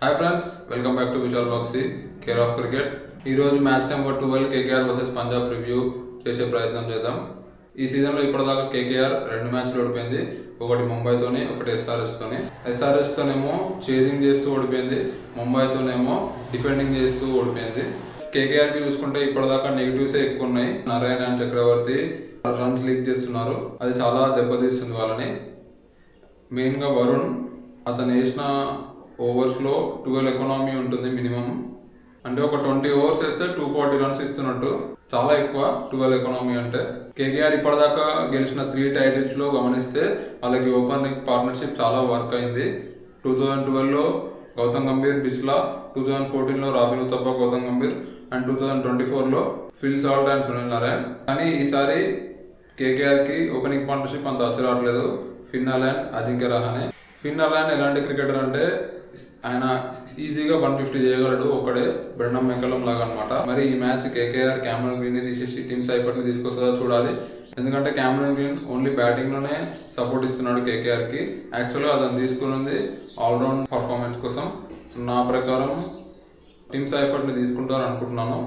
Hi friends, welcome back to Vishal Baxi care of cricket. ఈరోజు match number 12 KKR versus Punjab review చేసే ప్రయత్నం చేద్దాం. ఈ సీజన్లో ఇప్పటిదాకా కేకేఆర్ 2 మ్యాచ్లు ఓడిపోయింది. ఒకటి ముంబైతోని, ఒకటి ఎస్ఆర్ఎస్తోని. ఎస్ఆర్ఎస్తోనేమో చేజింగ్ చేస్తూ ఓడిపోయింది, ముంబైతోనేమో డిఫెండింగ్ చేస్తూ ఓడిపోయింది. కేకేఆర్కి చూసుకుంటే ఇప్పటిదాకా నెగిటివ్సే ఎక్కువ ఉన్నాయి. Narayana and Chakravarthy runs leak చేస్తున్నారు, అది చాలా దెబ్బతీస్తుంది వాళ్ళని. మెయిన్గా వరుణ్, అతను వేసిన ఓవర్స్లో 12 ఎకానమీ ఉంటుంది మినిమం. అంటే ఒక 20 ఓవర్స్ వేస్తే 240 రన్స్ ఇస్తున్నట్టు, చాలా ఎక్కువ 12 ఎకానమీ అంటే. కేకేఆర్ ఇప్పటిదాకా గెలిచిన 3 టైటిల్స్లో గమనిస్తే వాళ్ళకి ఓపెనింగ్ పార్ట్నర్షిప్ చాలా వర్క్ అయింది. 2012లో గౌతమ్ గంభీర్, బిస్లా, 2014లో రాబిన్ ఉతప్ప, గౌతమ్ గంభీర్, అండ్ 2024లో Phil Salt and Sunil Narine. కానీ ఈసారి కేకేఆర్కి ఓపెనింగ్ పార్ట్నర్షిప్ అంత వచ్చి రావట్లేదు. Finn Allen, Ajinkya Rahane. Finn Allen ఎలాంటి క్రికెటర్ అంటే ఆయన ఈజీగా 150 చేయగలడు, ఒకడే బ్రెండన్ మెకలం లాగా అనమాట. మరి ఈ మ్యాచ్ కేకేఆర్ క్యామరన్ గ్రీన్ని తీసేసి టీమ్ సైఫర్ని తీసుకొస్తుందో చూడాలి. ఎందుకంటే క్యామరన్ గ్రీన్ ఓన్లీ బ్యాటింగ్లోనే సపోర్ట్ ఇస్తున్నాడు కేకేఆర్కి. యాక్చువల్గా అతను తీసుకున్నది ఆల్రౌండ్ పర్ఫార్మెన్స్ కోసం. నా ప్రకారం టీమ్ సైఫర్ని తీసుకుంటారు అనుకుంటున్నాను.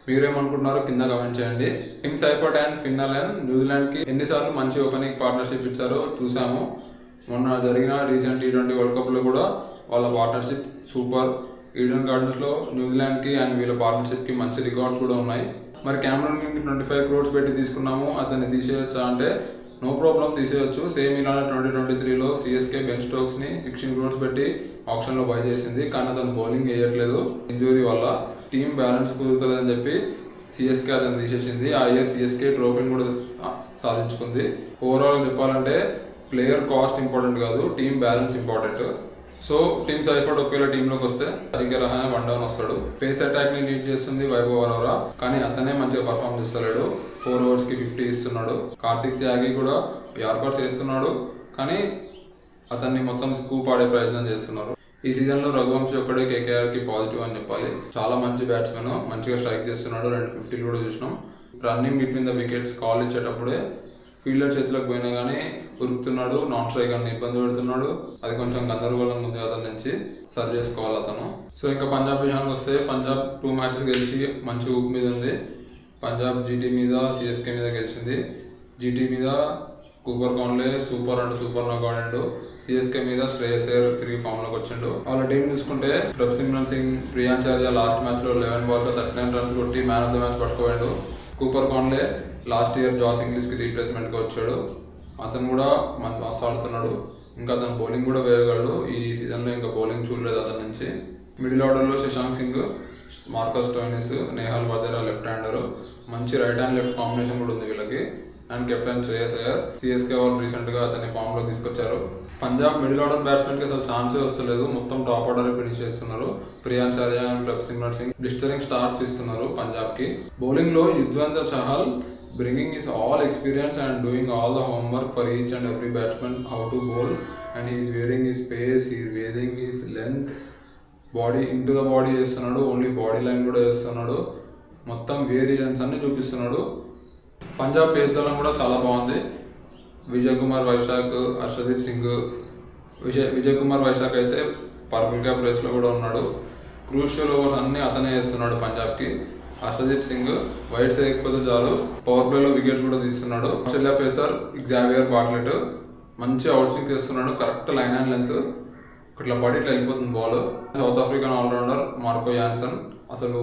మీరేమనుకుంటున్నారో కింద కమెంట్ చేయండి. Tim Seifert and Finn Allen న్యూజిలాండ్కి ఎన్నిసార్లు మంచి ఓపెనింగ్ పార్ట్నర్షిప్ ఇచ్చారో చూసాము. మొన్న జరిగిన రీసెంట్ T20 వరల్డ్ కప్లో కూడా వాళ్ళ పార్ట్నర్షిప్ సూపర్. ఈడెన్ గార్డెన్స్లో న్యూజిలాండ్కి అండ్ వీళ్ళ పార్ట్నర్షిప్కి మంచి రికార్డ్స్ కూడా ఉన్నాయి. మరి క్యామరన్ గ్రీన్కి 25 crores పెట్టి తీసుకున్నాము, అతన్ని తీసేయచ్చా అంటే నో ప్రాబ్లం, తీసేయచ్చు. సేమ్ ఇలానే 2023లో సిఎస్కే బెన్ స్టోక్స్ని 16 crores పెట్టి ఆప్షన్లో బై చేసింది. కానీ అతను బౌలింగ్ వేయట్లేదు, ఇంజురీ వల్ల టీమ్ బ్యాలెన్స్ కుదురుతుందని చెప్పి సిఎస్కే అతను తీసేసింది. ఆ ఇయర్ సిఎస్కే ట్రోఫీని కూడా సాధించుకుంది. ఓవరాల్ చెప్పాలంటే ప్లేయర్ కాస్ట్ ఇంపార్టెంట్ కాదు, team balance important. So team సైఫర్ట్ ఒకవేళ టీంలోకి వస్తే అజింక్య రహానే 1 down వస్తాడు. పేస్ అటాక్ని లీడ్ చేస్తుంది వైభవ్ అరోరా, కానీ అతనే మంచిగా పర్ఫామ్ చేస్తలేడు. 4 ఓవర్స్కి 50 ఇస్తున్నాడు. కార్తిక్ త్యాగి కూడా యార్కర్స్ చేస్తున్నాడు, కానీ అతన్ని మొత్తం స్కూప్ ఆడే ప్రయత్నం చేస్తున్నారు. ఈ సీజన్లో రఘువంశీ ఒక్కడే కేకేఆర్కి పాజిటివ్ అని చెప్పాలి. చాలా మంచి బ్యాట్స్మెన్, మంచిగా స్ట్రైక్ చేస్తున్నాడు. 2 50 కూడా చూసినాం. Running between the wickets call ఇచ్చేటప్పుడే ఫీల్డర్ చేతిలోకి పోయినా కానీ ఉరుకుతున్నాడు, నాన్ స్ట్రైకర్ని ఇబ్బంది పెడుతున్నాడు. అది కొంచెం గందరగోళంగా ఉంది, అతని నుంచి సరి చేసుకోవాలి అతను. సో ఇంకా పంజాబ్ విషయానికి వస్తే పంజాబ్ 2 మ్యాచెస్ గెలిచి మంచి ఊపు మీద ఉంది. పంజాబ్ జీటీ మీద, సిఎస్కే మీద గెలిచింది. జీటీ మీద కూపర్ కాన్లే సూపర్ అంటే సూపర్ నాకు ఆడాడు. సిఎస్కే మీద శ్రేయస్ అయ్యర్ తిరిగి ఫామ్లోకి వచ్చిండు. వాళ్ళ టీం చూసుకుంటే ప్రభ్సిమ్రన్ సింగ్, ప్రియాంచార్య లాస్ట్ మ్యాచ్లో 11 balls 39 runs కొట్టి మ్యాన్ ఆఫ్ ద మ్యాచ్ పట్టుకోవాడు. Cooper Connolly last year Jos ఇంగ్లీష్కి రీప్లేస్మెంట్గా వచ్చాడు, అతను కూడా మంచి మస్తు ఆడుతున్నాడు. ఇంకా అతను బౌలింగ్ కూడా వేయగలడు. ఈ సీజన్లో ఇంకా బౌలింగ్ చూడలేదు అతని నుంచి. మిడిల్ ఆర్డర్లో Shashank Singh, Marcus Stoinis, Nehal Wadhera left hander, మంచి రైట్ హ్యాండ్ లెఫ్ట్ కాంబినేషన్ కూడా ఉంది వీళ్ళకి. And captain Shreyas Iyer. CSK వాళ్ళు రీసెంట్గా అతన్ని ఫామ్లో తీసుకొచ్చారు. పంజాబ్ మిడిల్ ఆర్డర్ బ్యాట్స్మెన్కి అసలు ఛాన్సే వస్తలేదు, మొత్తం టాప్ ఆర్డర్ ఫినిష్ చేస్తున్నారు. ప్రియాంచార్య and Prabhsimran Singh blistering starts ఇస్తున్నారు పంజాబ్కి. బౌలింగ్లో Yuzvendra Chahal bringing his all experience and doing all the homework for each and every batsman how to bowl, and he is wearing his pace, he is wearing his length, body into the body చేస్తున్నాడు, only body line కూడా చేస్తున్నాడు, మొత్తం variations అన్ని చూపిస్తున్నాడు. Punjab face దళం కూడా చాలా బాగుంది. విజయ్ కుమార్ వైశాఖ్, హర్షదీప్ సింగ్. విజయ్ కుమార్ వైశాఖ్ అయితే పర్పుల్ క్యాప్ రేస్లో కూడా ఉన్నాడు. క్రూషియల్ ఓవర్స్ అన్ని అతనే చేస్తున్నాడు పంజాబ్కి. హర్షదీప్ సింగ్ వైట్స్ వేయకపోతే చాలు, పవర్ ప్లేలో వికెట్స్ కూడా తీస్తున్నాడు. ఆస్ట్రేలియా పేసర్ జేవియర్ బార్ట్లెట్ మంచి అవుట్ స్వింగ్ చేస్తున్నాడు, కరెక్ట్ లైన్ అండ్ లెంత్, ఇట్లా పడి ఇట్లా వెళ్ళిపోతుంది ball. South African allrounder Marco Jansen, అసలు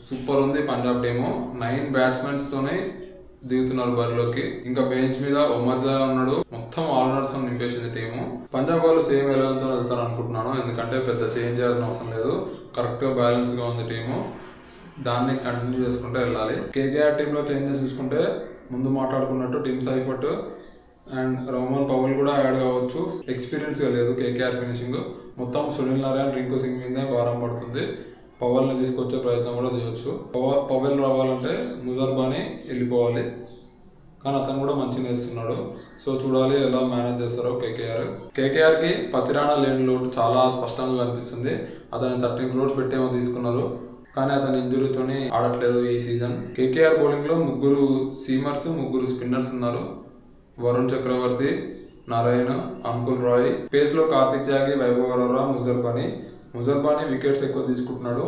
సూపర్ ఉంది పంజాబ్ టీము. 9 batsmenతోనే దిగుతున్నారు బరిలోకి. ఇంకా బెంచ్ మీద ఒమర్ జాయ్ ఉన్నాడు. మొత్తం ఆల్రౌండర్స్ నింపేసింది టీము. పంజాబ్ వాళ్ళు సేమ్ 11తో వెళ్తారు అనుకుంటున్నాను, ఎందుకంటే పెద్ద చేంజ్ చేయాల్సిన అవసరం లేదు, కరెక్ట్గా బ్యాలెన్స్గా ఉంది టీము. దాన్ని కంటిన్యూ చేసుకుంటూ వెళ్ళాలి. కేకేఆర్ టీంలో చేంజెస్ చూసుకుంటే ముందు మాట్లాడుకున్నట్టు Tim Seifert and Rovman Powell కూడా యాడ్ కావచ్చు. ఎక్స్పీరియన్స్గా లేదు కేకేఆర్ ఫినిషింగ్. మొత్తం సునీల్ నారాయణ్, రింకు సింగ్ మీదే భారం పడుతుంది. పవల్ని తీసుకొచ్చే ప్రయత్నం కూడా చేయొచ్చు. పవల్ రావాలంటే ముజర్బాని వెళ్ళిపోవాలి, కానీ అతను కూడా మంచిగా వేస్తున్నాడు. సో చూడాలి ఎలా మేనేజ్ చేస్తారో కేకేఆర్కి పతిరాణా లేని లోటు చాలా స్పష్టంగా కనిపిస్తుంది. అతన్ని 13 crores పెట్టేమో తీసుకున్నారు, కానీ అతని ఇంజురీతోనే ఆడట్లేదు ఈ సీజన్. కేకేఆర్ బౌలింగ్లో 3 సీమర్స్, 3 స్పిన్నర్స్ ఉన్నారు. వరుణ్ చక్రవర్తి, నారాయణ, అంకుల్ రాయ్. పేస్లో కార్తిక్ త్యాగి, వైభవ్ అరోరా, ముజర్బని. ముజర్బానీ వికెట్స్ ఎక్కువ తీసుకుంటున్నాడు,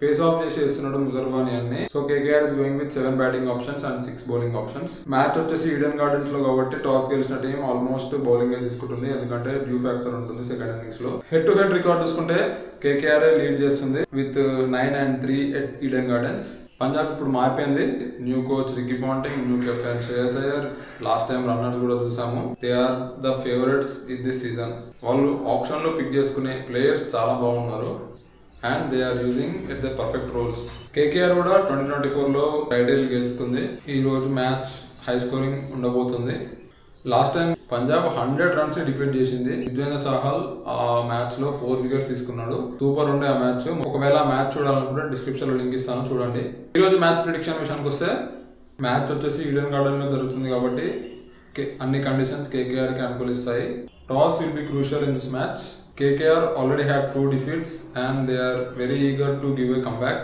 పేస్ ఆఫ్ చేసి వేస్తున్నాడు ముజర్బానీ అన్ని. So KKR is going with 7 batting options and 6 bowling options. Match వచ్చేసి ఈడెన్ గార్డెన్స్ లో కాబట్టి టాస్ గెలిచిన టీం ఆల్మోస్ట్ బౌలింగ్ తీసుకుంటుంది, ఎందుకంటే డ్యూ ఫ్యాక్టర్ ఉంటుంది సెకండ్ ఇన్నింగ్స్ లో. హెడ్ టు హెడ్ రికార్డ్ చూసుకుంటే కేకేఆర్ లీడ్ చేస్తుంది with 9 and 3 at Eden gardens. Punjab ఇప్పుడు మారిపోయింది, new coach Ricky Ponting, new captain Shreyas Iyer, last time runners కూడా చూసాము. They are the favourites in this season. వాళ్ళు option లో పిక్ చేసుకునే ప్లేయర్స్ చాలా బాగున్నారు and they are using at the perfect roles. KKR కూడా 2024 లో టైటిల్ గెలుచుకుంది. ఈ రోజు మ్యాచ్ హై స్కోరింగ్ ఉండబోతుంది. Last time Punjab 100 runs defeat చేసింది. యుజ్వేంద్ర చాహల్ ఆ మ్యాచ్ లో 4 వికెట్స్ తీసుకున్నాడు. సూపర్ ఉండే ఆ మ్యాచ్. ఒకవేళ ఆ మ్యాచ్ చూడాలనుకుంటే డిస్క్రిప్షన్ లో లింక్ ఇస్తాను, చూడండి. ఈ రోజు మ్యాచ్ ప్రిడిక్షన్ విషయానికి వస్తే మ్యాచ్ వచ్చేసి ఈడెన్ గార్డెన్ లో జరుగుతుంది కాబట్టి అన్ని కండిషన్స్ KKR కి అనుకూలిస్తాయి. Toss will be crucial in this match. KKR already had 2 defeats and they are very eager to give a comeback.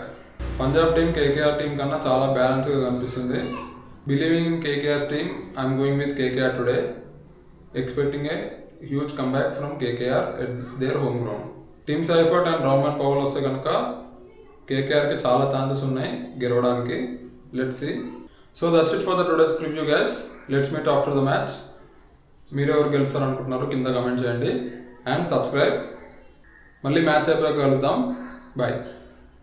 Punjab team KKR team కన్నా చాలా బ్యాలెన్స్ గా కనిపిస్తుంది. Believing in KKR's team, I am going with KKR today. Expecting a huge comeback from KKR at their home ground. Team Seifert and Rahman Powell వస్తే కనుక KKR కి చాలా chances ఉన్నాయి గెలవడానికి. Let's see. So that's it for the today's preview, guys. Let's meet after the match. మీరు ఎవరు గెలుస్తారు అనుకుంటున్నారు కింద కమెంట్ చేయండి అండ్ సబ్స్క్రైబ్. మళ్ళీ మ్యాచ్ అయిపోయాక కలుద్దాం. బాయ్.